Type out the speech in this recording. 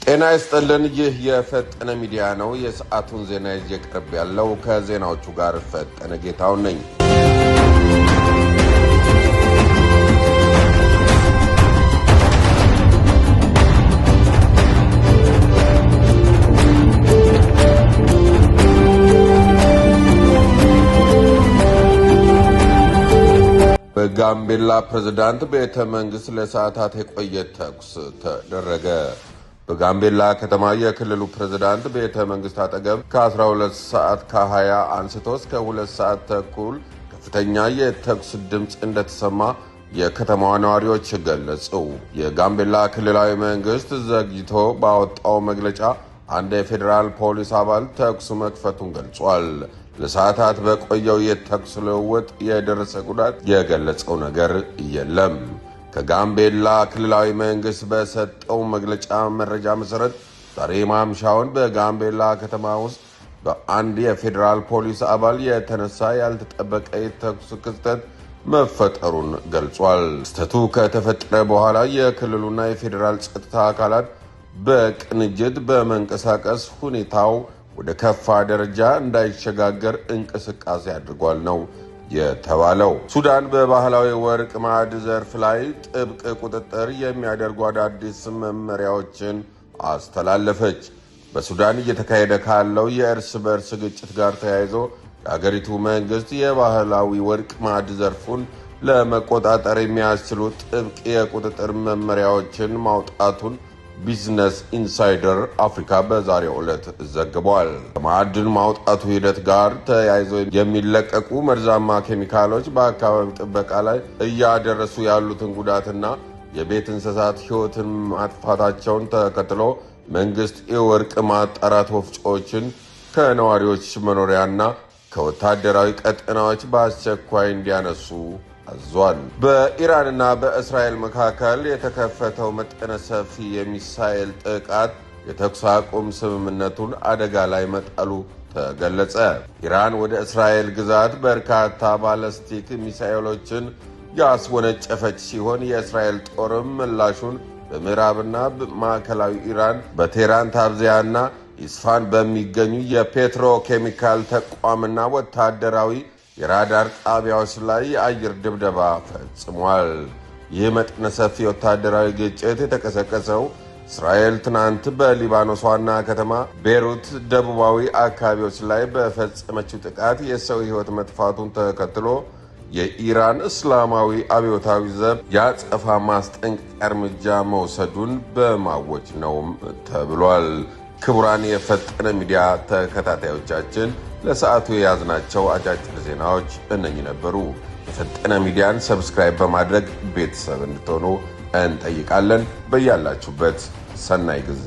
ጤና ይስጥልን። ይህ የፈጠነ ሚዲያ ነው። የሰዓቱን ዜና ይዤ ቀርብ ያለው ከዜናዎቹ ጋር ፈጠነ ጌታው ነኝ። በጋምቤላ ፕሬዝዳንት ቤተ መንግስት ለሰዓታት የቆየ ተኩስ ተደረገ። በጋምቤላ ከተማ የክልሉ ፕሬዝዳንት ቤተ መንግስት አጠገብ ከ12 ሰዓት ከ20 አንስቶ እስከ 2 ሰዓት ተኩል ከፍተኛ የተኩስ ድምፅ እንደተሰማ የከተማዋ ነዋሪዎች ገለጹ። የጋምቤላ ክልላዊ መንግስት ዘግይቶ ባወጣው መግለጫ አንድ የፌዴራል ፖሊስ አባል ተኩስ መክፈቱን ገልጿል። ለሰዓታት በቆየው የተኩስ ልውውጥ የደረሰ ጉዳት የገለጸው ነገር የለም። ከጋምቤላ ክልላዊ መንግስት በሰጠው መግለጫ መረጃ መሰረት ዛሬ ማምሻውን በጋምቤላ ከተማ ውስጥ በአንድ የፌዴራል ፖሊስ አባል የተነሳ ያልተጠበቀ የተኩስ ክስተት መፈጠሩን ገልጿል። ክስተቱ ከተፈጠረ በኋላ የክልሉና የፌዴራል ጸጥታ አካላት በቅንጅት በመንቀሳቀስ ሁኔታው ወደ ከፋ ደረጃ እንዳይሸጋገር እንቅስቃሴ አድርጓል ነው የተባለው። ሱዳን በባህላዊ ወርቅ ማዕድን ዘርፍ ላይ ጥብቅ ቁጥጥር የሚያደርጉ አዳዲስ መመሪያዎችን አስተላለፈች። በሱዳን እየተካሄደ ካለው የእርስ በርስ ግጭት ጋር ተያይዞ የአገሪቱ መንግስት የባህላዊ ወርቅ ማዕድን ዘርፉን ለመቆጣጠር የሚያስችሉ ጥብቅ የቁጥጥር መመሪያዎችን ማውጣቱን ቢዝነስ ኢንሳይደር አፍሪካ በዛሬው ዕለት ዘግቧል። ከማዕድን ማውጣቱ ሂደት ጋር ተያይዞ የሚለቀቁ መርዛማ ኬሚካሎች በአካባቢ ጥበቃ ላይ እያደረሱ ያሉትን ጉዳትና የቤት እንስሳት ሕይወትን ማጥፋታቸውን ተከትሎ መንግስት የወርቅ ማጣራት ወፍጮዎችን ከነዋሪዎች መኖሪያና ከወታደራዊ ቀጠናዎች በአስቸኳይ እንዲያነሱ አዟል። በኢራንና በእስራኤል መካከል የተከፈተው መጠነ ሰፊ የሚሳኤል ጥቃት የተኩስ አቁም ስምምነቱን አደጋ ላይ መጣሉ ተገለጸ። ኢራን ወደ እስራኤል ግዛት በርካታ ባለስቲክ ሚሳኤሎችን ያስወነጨፈች ሲሆን የእስራኤል ጦርም ምላሹን በምዕራብና ማዕከላዊ ኢራን በቴህራን ታብዚያና ኢስፋን በሚገኙ የፔትሮ ኬሚካል ተቋምና ወታደራዊ የራዳር ጣቢያዎች ላይ የአየር ድብደባ ፈጽሟል። ይህ መጠነ ሰፊ ወታደራዊ ግጭት የተቀሰቀሰው እስራኤል ትናንት በሊባኖስ ዋና ከተማ ቤሩት ደቡባዊ አካባቢዎች ላይ በፈጸመችው ጥቃት የሰው ሕይወት መጥፋቱን ተከትሎ የኢራን እስላማዊ አብዮታዊ ዘብ ያጸፋ ማስጠንቀቂያ እርምጃ መውሰዱን በማወጅ ነው ተብሏል። ክቡራን የፈጠነ ሚዲያ ተከታታዮቻችን ለሰዓቱ የያዝናቸው አጫጭር ዜናዎች እነኚህ ነበሩ። የፈጠነ ሚዲያን ሰብስክራይብ በማድረግ ቤተሰብ እንድትሆኑ እንጠይቃለን። በያላችሁበት ሰናይ ጊዜ